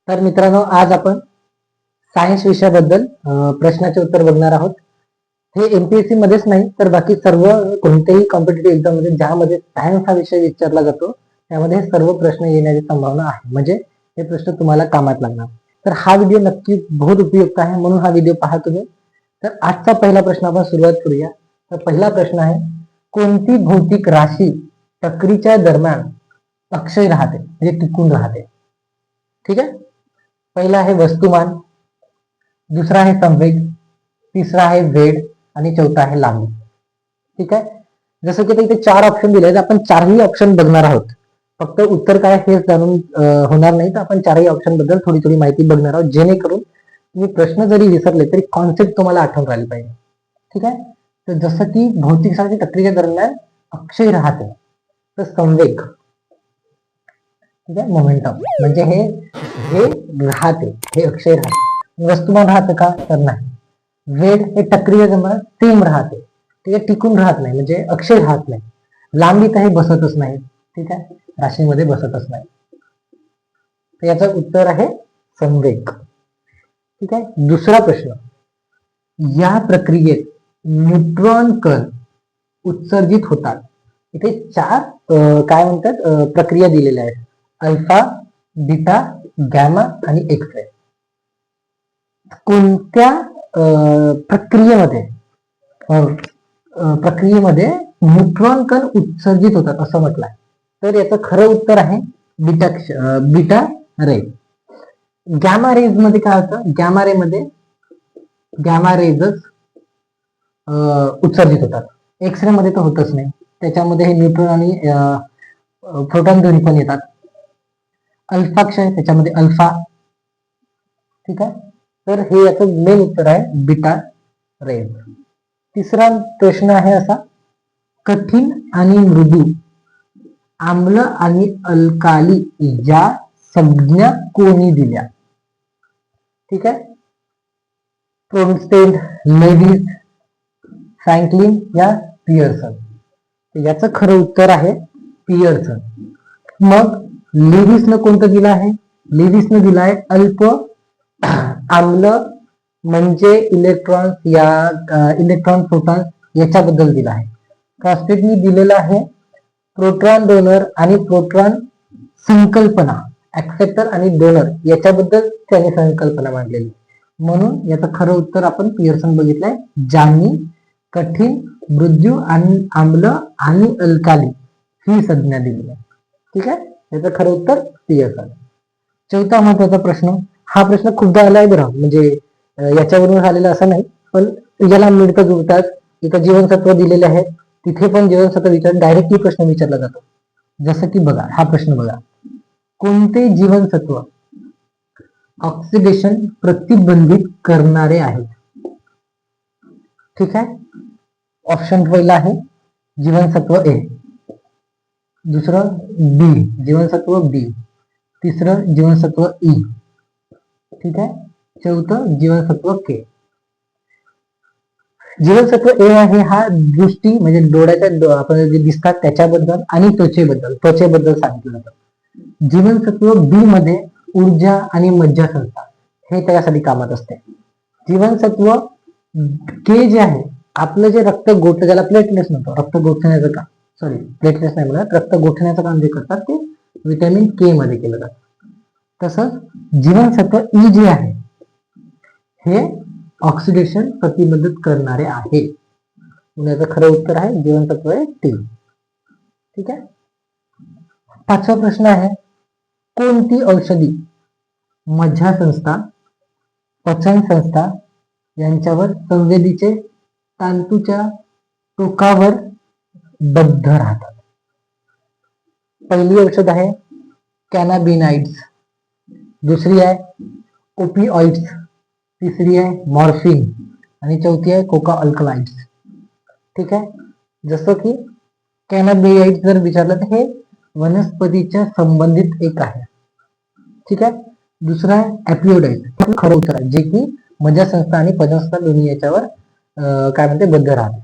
तर मित्रांनो, आज आपण सायन्स विषयाबद्दल प्रश्नाचे उत्तर बघणार आहोत. हे एमपीएससी मध्येच नाही तर बाकी सर्व कोणत्याही कॉम्पिटेटिव्ह एक्झाम मध्ये ज्यामध्ये सायन्स हा विषय विचारला जातो त्यामध्ये सर्व प्रश्न येण्याची संभावना आहे. म्हणजे हे प्रश्न तुम्हाला कामात लागणार. तर हा व्हिडिओ नक्की बहुत उपयुक्त आहे, म्हणून हा व्हिडिओ पहा तुम्ही. तर आजचा पहिला प्रश्न आपण सुरुवात करूया. तर पहिला प्रश्न आहे, कोणती भौतिक राशी टक्रीच्या दरम्यान अक्षय राहते, म्हणजे टिकून राहते? ठीक आहे. पहिला आहे वस्तुमान, दुसरा आहे संवेग, तिसरा आहे वेळ आणि चौथा आहे लांबी. ठीक आहे. जसं की इथे 4 ऑप्शन दिले आहेत, आपण चारही ऑप्शन बघणार आहोत. फक्त उत्तर काय हे जाणून होणार नाही, तर आपण चारही ऑप्शन बद्दल थोडी थोडी माहिती बघणार आहोत, जेणेकरून तुम्ही प्रश्न जरी विसरले तरी कॉन्सेप्ट तुम्हाला आठवून राहिली पाहिजे. ठीक आहे. तर जसं की भौतिक शास्त्राची टक्रीच्या दरम्यान अक्षय राहते, तर संवेग, ठीक आहे, मोमेंटम म्हणजे हे हे राहते, हे अक्षय राहते. वस्तुमान राहतं का? तर नाही. वेळ हे टक्रीय दरम्यान सेम राहते, ठीक आहे, टिकून राहत नाही, म्हणजे अक्षय राहत नाही. लांबी तर हे बसतच नाही, ठीक आहे, राशीमध्ये बसतच नाही. तर याचं उत्तर आहे संवेग. ठीक आहे. दुसरा प्रश्न, या प्रक्रियेत न्यूट्रॉन कण उत्सर्जित होतात. इथे 4 काय म्हणतात प्रक्रिया दिलेल्या आहेत: अल्फा, बीटा, गॅमा आणि एक्स रे. कोणत्या प्रक्रियेमध्ये न्यूट्रॉन कण उत्सर्जित होतात असं म्हटलंय? तर याचं खरं उत्तर आहे बीटा रे. गॅमा रेज मध्ये काय होतं? गॅमा रेजच उत्सर्जित होतात. एक्स रे मध्ये तर होतच नाही, त्याच्यामध्ये हे न्यूट्रॉन आणि प्रोटॉन दोन्ही पण येतात. अल्फा क्षय, त्याच्यामध्ये अल्फा. ठीक आहे. तर हे याचं मेन उत्तर आहे बीटा रेज. तिसरा प्रश्न आहे असा, कठीण आणि मृदू, आम्ल आणि अल्काली या संज्ञा कोणी दिल्या? ठीक आहे. क्रोन्स्टेन, लेविस, फ्रँकलिन या पियर्सन. याचं खरं उत्तर आहे पियर्सन. मग लेविसनं कोणतं दिलं आहे? लेविसनं दिलं आहे अल्प आम्ल म्हणजे इलेक्ट्रॉन प्रोटॉन याच्याबद्दल दिला आहे. क्रॉस्टेटनी दिलेलं आहे प्रोटॉन डोनर आणि प्रोटॉन संकल्पना, ऍक्सेप्टर आणि डोनर याच्याबद्दल त्याने संकल्पना मांडलेली, म्हणून याचं खरं उत्तर आपण पियर्सन बघितलंय, ज्यांनी कठीण, मृदू आणि आम्ल आणि अल्काली ही संज्ञा दिली आहे. ठीक आहे. याचं खरं उत्तर पियर्सन. चौथा महत्वाचा प्रश्न, हा प्रश्न खूपदा आलाय बरं, म्हणजे याच्यावरून आलेला असं नाही, पण याला मिळतं जुळतात. इथं जीवनसत्व दिलेले आहे, तिथे पण जीवनसत्व डायरेक्टली प्रश्न विचारला जातो. जसं की बघा, हा प्रश्न बघा, कोणते जीवनसत्व ऑक्सिडेशन प्रतिबंधित करणारे आहेत? ठीक आहे. ऑप्शन पहिला आहे जीवनसत्व ए, दुसरं बी जीवनसत्व बी, तिसरं जीवनसत्व ई, ठीक आहे, चौथं जीवनसत्व के. जीवनसत्व ए आहे हा दृष्टी म्हणजे डोळ्याच्या आपण जे दिसतात त्याच्याबद्दल आणि त्वचेबद्दल सांगितलं जातं. जीवनसत्व बी मध्ये ऊर्जा आणि मज्जासंस्था हे त्याच्यासाठी कामात असते. जीवनसत्व के जे आहे आपलं जे रक्त गोठतं, ज्याला प्लेटलेट्स म्हणतो, रक्त गोठण्याचं काम, प्लेटलेट्स नाही म्हणत, रक्त गोठण्याचं काम जे करतात ते व्हिटॅमिन के मध्ये केलं जातं. तसंच जीवनसत्व ई जे आहे हे ऑक्सिडेशन प्रतिबंधित करणारे आहे. याचं खरं उत्तर आहे जीवनसत्व टी. ठीक आहे. पाचवा प्रश्न आहे, कोणती औषधी मज्जासंस्था, पचन संस्था यांच्यावर संवेदीचे तंतूच्या टोकावर बद्ध राहतात? पहिली औषध आहे कॅनाबिनाइड्स, दुसरी आहे ओपिऑइड्स, तिसरी आहे मॉर्फिन आणि चौथी आहे कोका अल्कलाइड्स. ठीक आहे. जसं की कॅनाबिनाइड्स जर विचारलं तर हे वनस्पतीच्या संबंधित एक आहे. ठीक आहे. दुसरा आहे ॲपिओडाइड्स, खरं उत्तर आहे, जे की मज्जासंस्था आणि पचनसंस्था दोन्ही याच्यावर काय म्हणते बद्ध राहते.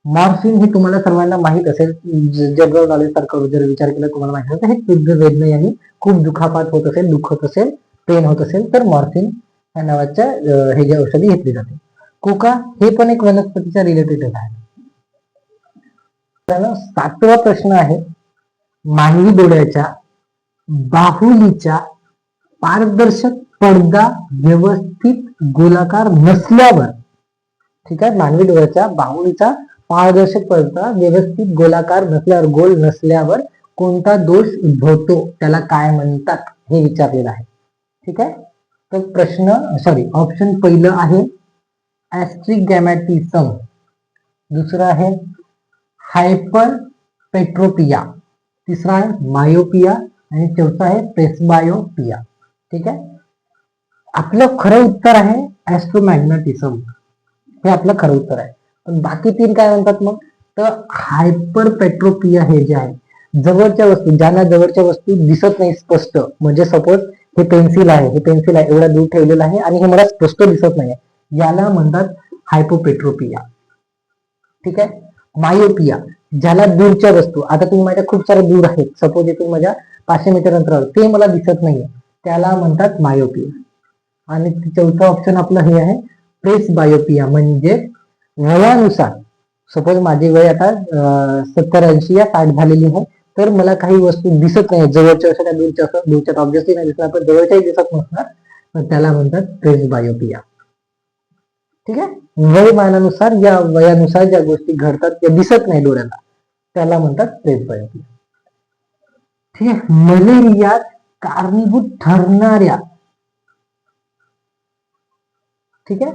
मॉर्फिन हे तुम्हाला सर्वांना माहित असेल, जनरल नॉलेज सारखं जर विचार केला तुम्हाला माहित असेल, हे शुद्ध वेदना यांनी खूप दुखापात होत असेल, दुखत असेल पेन होत असेल तर मॉर्फिन या नावाच्या हे जी औषधी घेतली जाते. कोका हे पण एक वनस्पतीच्या रिलेटेड आहे. 7वा प्रश्न आहे, मानवी डोळ्याच्या बाहुलीच्या पारदर्शक पडदा व्यवस्थित गोलाकार नसल्यावर, ठीक आहे, मानवी डोळ्याच्या बाहुलीचा पारदर्शक पडदा व्यवस्थित गोलाकार नसल्यावर, गोल नसल्यावर कोणता दोष उद्भवतो, त्याला काय म्हणतात हे विचारलेलं आहे. ठीक आहे, तर ऑप्शन पहिलं आहे ऍस्ट्रिगॅमॅटिसम, दुसरं आहे हायपर पेट्रोपिया, तिसरा आहे मायोपिया आणि चौथा आहे प्रेस्बायोपिया. ठीक आहे, आपलं खरं उत्तर आहे ऍस्ट्रोमॅग्नेटिझम, हे आपलं खरं उत्तर आहे. पण बाकी 3 काय म्हणतात मग, तर हायपर पेट्रोपिया हे जे आहे जवळच्या वस्तू, ज्यांना जवळच्या वस्तू दिसत नाही स्पष्ट, म्हणजे सपोज हे पेन्सिल आहे, एवढा दूर ठेवलेलं आहे आणि हे मला स्पष्ट दिसत नाही, याला म्हणतात हायपोपेट्रोपिया. ठीक आहे, मायोपिया ज्याला दूरच्या वस्तू, आता तुम्ही माझ्या खूप साऱ्या दूर आहेत, सपोज इथून माझ्या 500 मीटर अंतरावर ते मला दिसत नाहीये, त्याला म्हणतात मायोपिया. आणि चौथा ऑप्शन आपलं हे आहे प्रेस बायोपिया, म्हणजे वयानुसार, सपोज माझी वय आता 70-80 या 60 झालेली आहे, तर मला काही वस्तू दिसत नाही जवळच्या असं त्या दूरच्या ऑब्विसली नाही दिसणार, पण जवळच्याही दिसत नसणार, तर त्याला म्हणतात प्रेस बायोपिया. ठीक आहे, वयमानानुसार या वयानुसार ज्या गोष्टी घडतात त्या दिसत नाही डोळ्याला, त्याला म्हणतात प्रेस बायोपिया. ठीक आहे, मलेरियात कारणीभूत ठरणाऱ्या, ठीक आहे,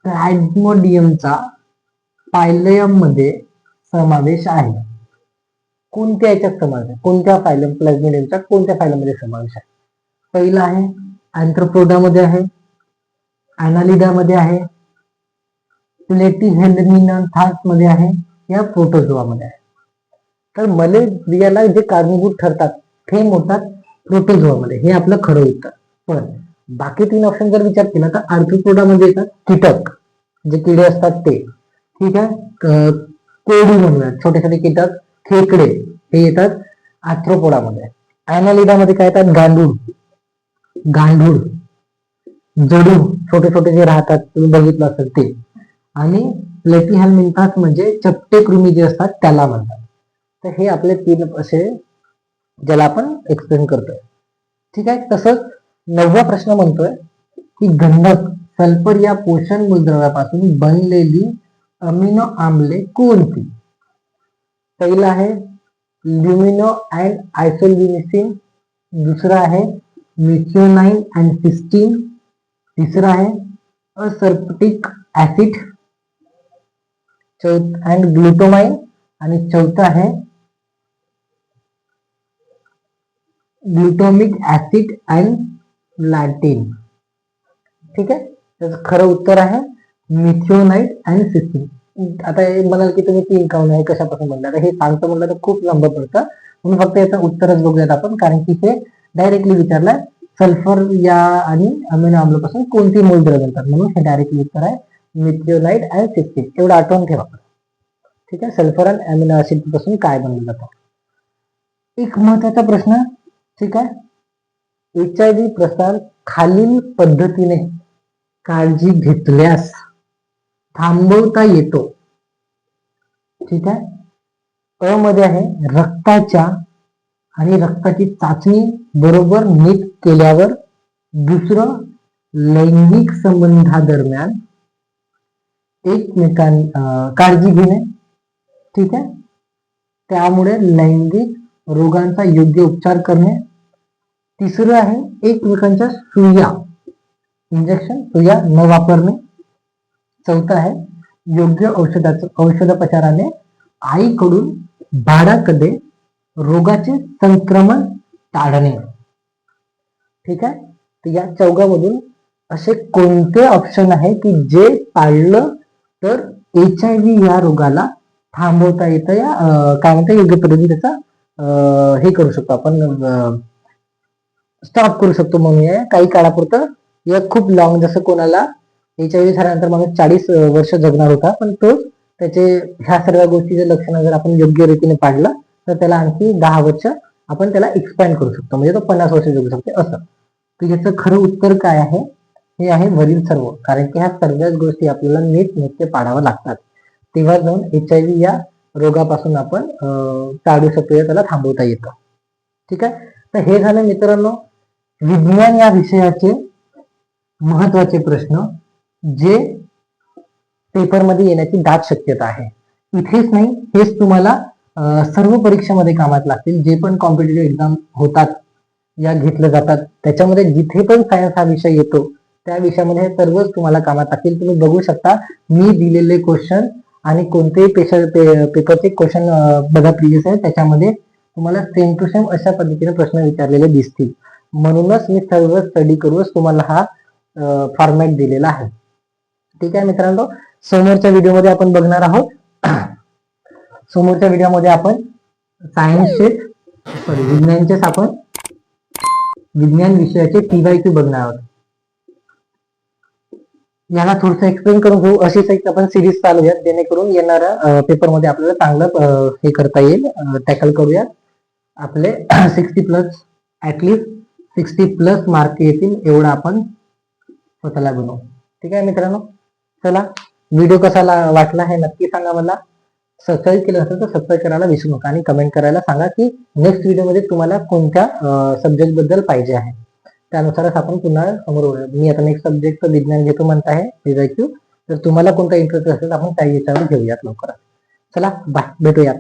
प्लॅझ्मोडियमचा पायलम मध्ये समावेश आहे. कोणत्या याच्यात समावेश आहे, कोणत्या फायलम, प्लॅझ्मोडियमच्या कोणत्या फायलम मध्ये समावेश आहे? पहिला आहे अँथ्रोपोडा मध्ये आहे, ॲनालिडा मध्ये आहे, प्लेटिहेल्मिनथास मध्ये आहे, या प्रोटोझोआ मध्ये आहे. तर मलेरियाला जे कारणीभूत ठरतात हे मोठा प्रोटोझोआ मध्ये, हे आपलं खरं उत्तर. पण बाकी 3 ऑप्शन जर विचार केला तर आर्थ्रोपोडा मध्ये येतात कीटक, जे किडे असतात ते. ठीक आहे, कोळी म्हणूया, छोटे छोटे कीटक, खेकडे, हे येतात आर्थ्रोपोडा मध्ये. ॲनालिडा मध्ये काय येतात, गांडूळ, जडू, छोटे छोटे जे राहतात, तुम्ही बघितलं असेल ते. आणि प्लेटिहेल्मिनथास म्हणजे चपटे कृमी जे असतात त्याला म्हणतात. तर हे आपले 3 असे ज्याला आपण एक्सप्लेन करतोय. ठीक आहे, तसंच 9वा प्रश्न म्हणतोय की गंधक सल्फर या पोषण मूलद्रव्यापासून बनलेली अमिनो आम्ले कोणती? पहिला आहे ल्युमिनो अँड आयसोल्युमिसिन, दुसरा आहे मिथिओनाइन अँड सिस्टीन, तिसरा आहे असर्प्टिक ऍसिड अँड ग्लुटोमाइन, आणि चौथा आहे ग्लुटोमिक ऍसिड अँड लॅटिन. ठीक आहे, त्याचं खरं उत्तर आहे मिथिओनाइट अँड सिस्टीन. आता हे म्हणाल की तुम्ही 3 काऊन आहे, कशापासून म्हणलं, आता हे सांगतो म्हणलं तर खूप लांब पडतं, म्हणून फक्त याचं उत्तरच बघूयात आपण, कारण की हे डायरेक्टली विचारलंय सल्फर या आणि अमिनो आम्लपासून कोणती मूलद्रव्य बनतात, म्हणून हे डायरेक्टली उत्तर आहे मिथिओनाइट अँड सिस्टीन. एवढं आठवण ठेवा. ठीक आहे, सल्फर आणि अमिनो ऍसिड पासून काय बनवलं जातं. एक महत्वाचा प्रश्न, ठीक आहे, HIV प्रसार खालील पद्धतीने काळजी घेतल्यास थांबवता येतो. ठीक आहे, अ मध्ये आहे रक्ताच्या आणि रक्ताची चाचणी बरोबर नीट केल्यावर, दुसरं लैंगिक संबंधादरम्यान काळजी घेणे, ठीक आहे, त्यामुळे लैंगिक रोगांचा योग्य उपचार करणे, तिसरं आहे एकमेकांच्या सुया न वापरणे, चौथं आहे योग्य औषधोपचाराने आईकडून बाळाकडे रोगाचे संक्रमण टाळणे. ठीक आहे, तर या चौघांमधून असे कोणते ऑप्शन आहे की जे पाळलं तर HIV या रोगाला थांबवता येतं, या काय म्हणतात योग्य पद्धतीने त्याचा हे करू शकतो आपण, स्टॉप करू शकतो म्हणूया काही काळापुरतं, या खूप लॉंग, जसं कोणाला HIV झाल्यानंतर माणूस 40 वर्ष जगणार होता, पण तो त्याचे ह्या सर्व गोष्टीचे लक्षणं जर आपण योग्य रीतीने पाळलं तर त्याला आणखी 10 वर्ष आपण त्याला एक्सपॅन्ड करू शकतो, म्हणजे तो 50 वर्ष जगू शकते असं. तर याचं खरं उत्तर काय आहे? हे आहे वरील सर्व, कारण की ह्या सर्वच गोष्टी आपल्याला नीट नेटके पाडाव्या लागतात, तेव्हा जाऊन HIV या रोगापासून आपण टाळू शकतो, त्याला थांबवता येतं. ठीक आहे. तर हे झालं मित्रांनो विज्ञान या विषयाचे महत्वाचे प्रश्न जे पेपरमध्ये येण्याची दाट शक्यता आहे. इथेच नाही, हेच तुम्हाला सर्व परीक्षेमध्ये कामात लागतील. जे पण कॉम्पिटिटिव्ह एक्झाम होतात या घेतल्या जातात त्याच्यामध्ये जिथे पण सायन्स हा विषय येतो त्या विषयामध्ये हे सर्वच तुम्हाला कामात लागतील. तुम्ही बघू शकता मी दिलेले क्वेश्चन आणि कोणतेही पेपरचे क्वेश्चन बघा प्रिव्हियस आहे, त्याच्यामध्ये तुम्हाला सेम टू सेम अशा पद्धतीने प्रश्न विचारलेले दिसतील. म्हणूनच मी सर्व स्टडी करूनच तुम्हाला हा फॉर्मॅट दिलेला आहे. ठीक आहे मित्रांनो, समोरच्या व्हिडिओमध्ये आपण बघणार आहोत. समोरच्या व्हिडिओमध्ये आपण सायन्सचे विज्ञानचेच आपण विज्ञान विषयाचे PYQ बघणार आहोत. याला थोडंसं एक्सप्लेन करून घेऊ. अशीच एक आपण सिरीज चालूयात जेणेकरून येणाऱ्या पेपरमध्ये आपल्याला चांगलं हे करता येईल, टॅकल करूयात. आपले 60+ ऍटलिस्ट 60+ मार्क येतील एवढं आपण स्वतःला बनवू. ठीक आहे मित्रांनो, चला व्हिडिओ कसा वाटला हे नक्की सांगा मला. सबस्क्राईब केलं असेल तर सबस्क्राईब करायला विसरू नका आणि कमेंट करायला सांगा की नेक्स्ट व्हिडिओमध्ये तुम्हाला कोणत्या सब्जेक्ट बद्दल पाहिजे आहे, त्यानुसारच आपण पुन्हा समोर वळूया. मी आता नेक्स्ट सब्जेक्ट विज्ञान घेतो म्हणत आहे PYQ, तर तुम्हाला कोणता इंटरेस्ट असेल आपण त्या विषयावर घेऊयात लवकरच. चला बाय, भेटूयात.